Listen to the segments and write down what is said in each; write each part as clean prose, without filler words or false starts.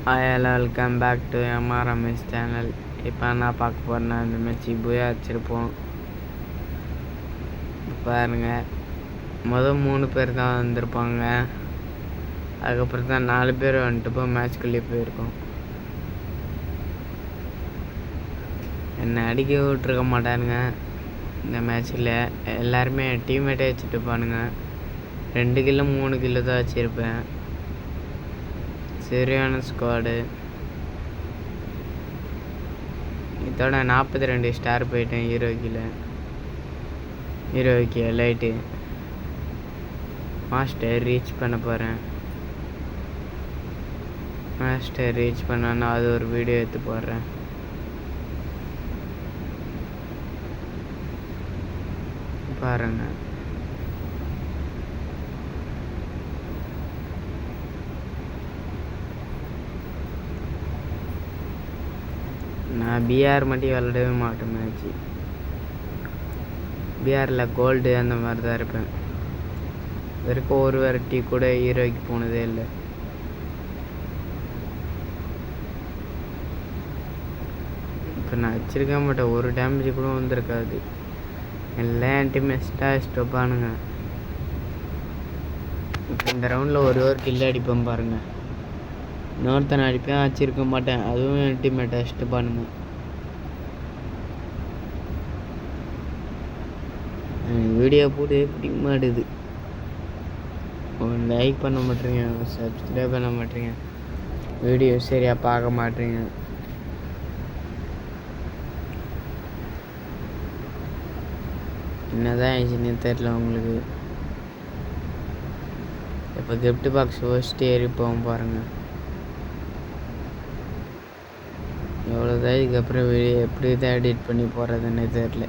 Hi hello welcome back to MRMS channel. இப்போ என்ன பார்க்க போகிறேன்னா இந்த மேட்ச் புயா வச்சுருப்போம். பாருங்கள், மொதல் 3 பேர் தான் வந்திருப்பாங்க. அதுக்கப்புறம் தான் 4 பேர் வந்துட்டு இப்போ மேட்ச்குள்ளேயே போயிருக்கோம். என்னை அடிக்க விட்ருக்க மாட்டானுங்க இந்த மேட்ச்சில். எல்லாருமே டீம்மேட்டே வச்சுட்டு இருப்பானுங்க. 2 கிலோ 3 கிலோ தான் வச்சுருப்பேன். சரியான ஸ்குவாடு. இதோட 42 ஸ்டார் போயிட்டேன் ஹீரோய்க்கு லைட்டு மாஸ்டர் ரீச் பண்ண போகிறேன். மாஸ்டர் ரீச் பண்ணான்னா அது ஒரு வீடியோ எடுத்து போடுறேன். பாருங்கள், நான் பிஆர் மட்டும் விளையாடவே மாட்டேன். மேட்ச்சு பிஆரில் கோல்டு அந்த மாதிரி தான் இருப்பேன். வரைக்கும் ஒரு வெரைட்டி கூட ஹீரோய்க்கு போனதே இல்லை. இப்போ நான் வச்சுருக்க மாட்டேன், ஒரு டேமேஜ் கூட வந்திருக்காது. எல்லாம் என் டீம் ஸ்டாப்பானுங்க. இப்போ இந்த ரவுண்டில் ஒரு கில் அடிப்பேன் பாருங்கள். இன்னொருத்தனை அடிப்பேன், வச்சிருக்க மாட்டேன். அதுவும் என் டீம்மேட்டை அடிச்சுட்டு பாருங்க. வீடியோ போட்டு பிடிக்க மாட்டுது. லைக் பண்ண மாட்டேறீங்க, சப்ஸ்கிரைப் பண்ண மாட்டேறீங்க, வீடியோ சரியாக பார்க்க மாட்டேறீங்க. என்னதான் ஆயிடுச்சுன்னு தெரியல உங்களுக்கு. இப்போ கிஃப்ட் பாக்ஸ் ஃபர்ஸ்ட்டு ஏறி போவோம் பாருங்கள். எவ்வளோதான் இதுக்கப்புறம் வீடியோ எப்படி தான் எடிட் பண்ணி போடுறதுன்னு தெரியல.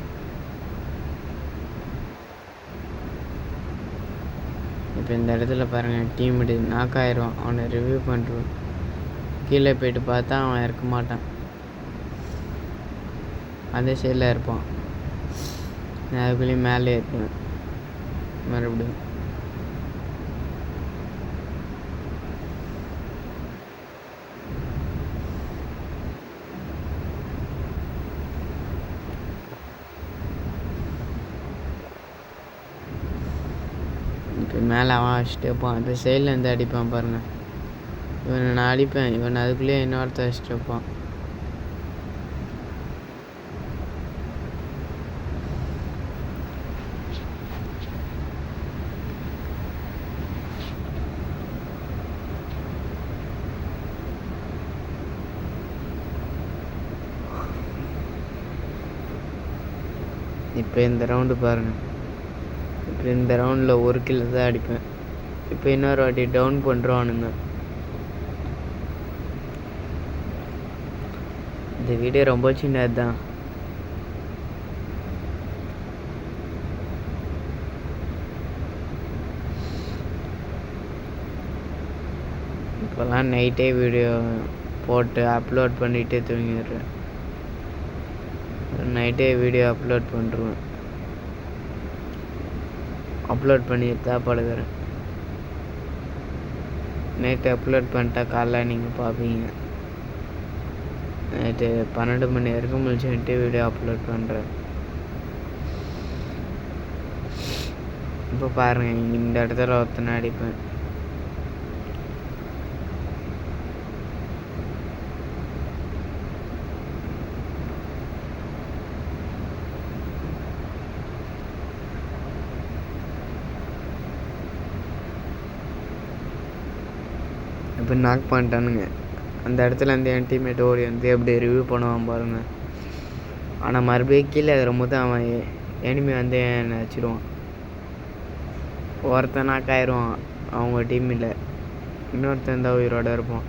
இப்போ இந்த இடத்துல பாருங்கள், டீம் நாக் ஆயிடுவான். அவனை ரிவ்யூ பண்ணுறான். கீழே போய்ட்டு பார்த்தா அவன் இருக்க மாட்டான், அந்த சைடில் இருப்பான். நான் அதுக்குள்ளேயும் மேலே இருப்பேன் மறுபடியும். இப்போ மேலே அவன் வச்சுட்டு இருப்பான். இப்போ சைடில் இருந்து அடிப்பான் பாருங்கள். இவனை நான் அடிப்பேன், இவன் அதுக்குள்ளேயே இன்னொருத்த வச்சுட்டு இருப்பான். இப்போ இந்த ரவுண்டு பாருங்கள். இப்போ இந்த ரவுண்டில் ஒரு கிலோ தான் அடிப்பேன். இப்போ இன்னொரு வாட்டி டவுன் பண்ணுறானுங்க. இந்த வீடியோ ரொம்ப சின்னது தான். இப்போல்லாம் நைட்டே வீடியோ போட்டு அப்லோட் பண்ணிவிட்டு தூங்கிடுறேன். நைட்டே வீடியோ அப்லோட் பண்ணுறேன். அப்லோட் பண்ணிட்டு தான் படுக்கிறேன். நைட்டு அப்லோட் பண்ணிட்டா காலைல நீங்கள் பார்ப்பீங்க. நைட்டு 12 மணி வரைக்கும் முடிச்சுட்டு வீடியோ அப்லோட் பண்ணுறேன். இப்போ பாருங்கள், இந்த இடத்துல ஒருத்தனை அடிப்பேன். இப்போ நாக் பண்ணிட்டானுங்க. அந்த இடத்துல இருந்து என் டீம்மேட் ஓடி வந்து எப்படி ரிவ்யூ பண்ணுவான் பாருங்கள். ஆனால் மறுபடியும் கீழே வரும்போது அவன் எனிமி வந்து என்னை வச்சிடுவான். ஒருத்தன் நாக் ஆயிடுவான் அவங்க டீமில். இன்னொருத்தன் தான் உயிரோடு இருப்பான்.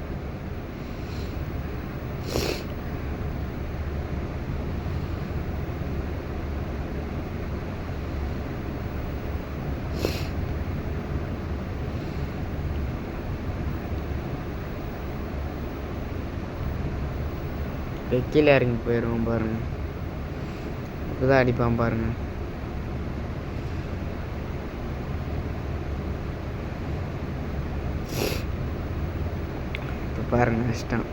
கீழே இறங்கி போயிடுவோம் பாருங்கள். இப்போதான் அடிப்பான் பாருங்கள். பாருங்கள் கஷ்டம்.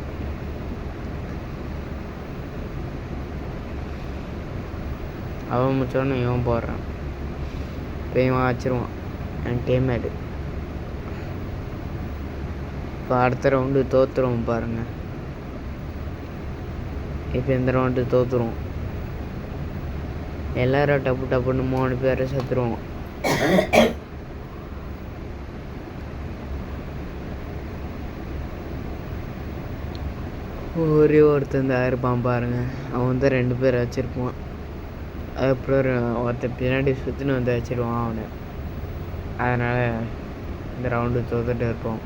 அவன் முடிச்சோன்னு இவன் போடுறான். இப்போ இவன் வச்சிருவான் என் டீம்மேட்டு. இப்போ அடுத்த ரவுண்டு தோற்றுருவோம் பாருங்கள். இப்போ இந்த ரவுண்டு தோற்றுருவோம். எல்லாரும் டப்பு டப்புன்னு 3 பேரை செத்துருவோம். ஒரே ஒருத்தன் தான் இருப்பான் பாருங்க. அவன் தான் 2 பேர் வச்சிருப்பான். அதுக்கப்புறம் ஒருத்தன் பின்னாடி சுற்றின்னு வந்து வச்சிருவான் அவனை. அதனால் இந்த ரவுண்டு தோத்துட்டு இருப்போம்.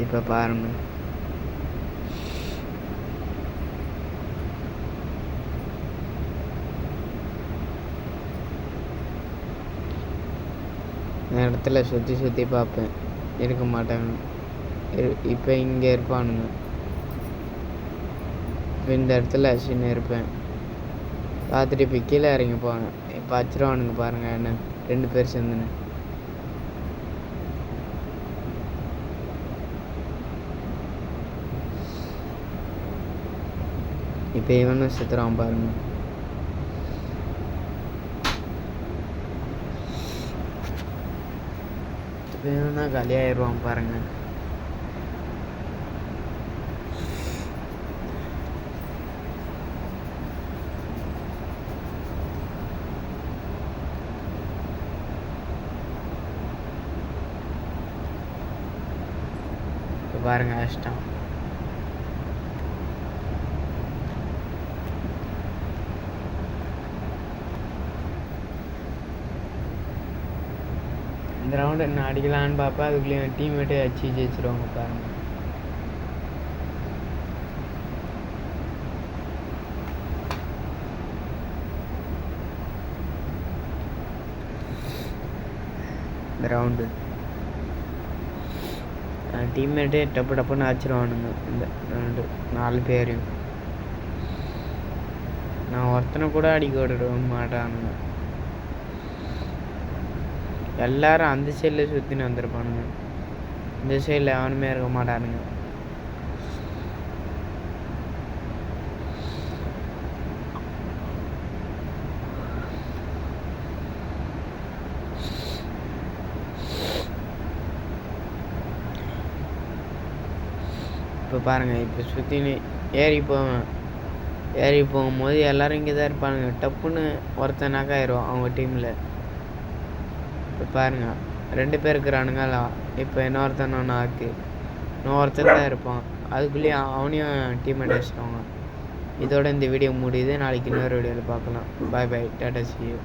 இப்போ பாருங்க, இந்த இடத்துல சுற்றி சுற்றி பார்ப்பேன், இருக்க மாட்டாங்க. இப்போ இங்கே இருப்பானுங்க. இப்போ இந்த இடத்துல அசின்னு இருப்பேன். பார்த்துட்டு இப்போ கீழே இறங்கி போவாங்க. இப்போ அச்சிருவானுங்க பாருங்கள் என்ன 2 பேர் சேர்ந்துன்னு. இப்போ இவனும் செத்துறான் பாருங்க. இப்போ இவனா காலியாகிடுவான் பாருங்க. இப்போ பாருங்க கஷ்டம். இந்த ரவுண்டு என்ன அடிக்கலான்னு பார்ப்பேன். அதுக்குள்ளேயும் டீம்மேட்டே அடிச்சு ஜெயிச்சிருவாங்க பாருங்க. இந்த ரவுண்டு டீம்மேட்டே டப்பு டப்புன்னு அடிச்சிருவானுங்க. இந்த 4 பேரையும் நான் ஒருத்தனை கூட அடிக்க விட மாட்டானுங்க. எல்லாரும் அந்த சைடில் சுற்றின்னு வந்திருப்பானுங்க. இந்த சைடில் எவனுமே இருக்க மாட்டானுங்க. இப்போ பாருங்கள், இப்போ சுற்றின்னு ஏறி போகும்போது எல்லோரும் இங்கே தான் இருப்பானுங்க. டப்புன்னு ஒருத்தன் நாக்காயிடுவான் அவங்க டீமில். இப்போ பாருங்கள் 2 பேர் இருக்கிறானுங்களா. இப்போ இன்னொருத்தன் இன்னொருத்தன் தான் இருப்பான். அதுக்குள்ளேயும் அவனையும் டீம்மேட் வச்சுருவாங்க. இதோட இந்த வீடியோ முடியுது. நாளைக்கு இன்னொரு வீடியோவில் பார்க்கலாம். பாய் பாய், டாடா, see you.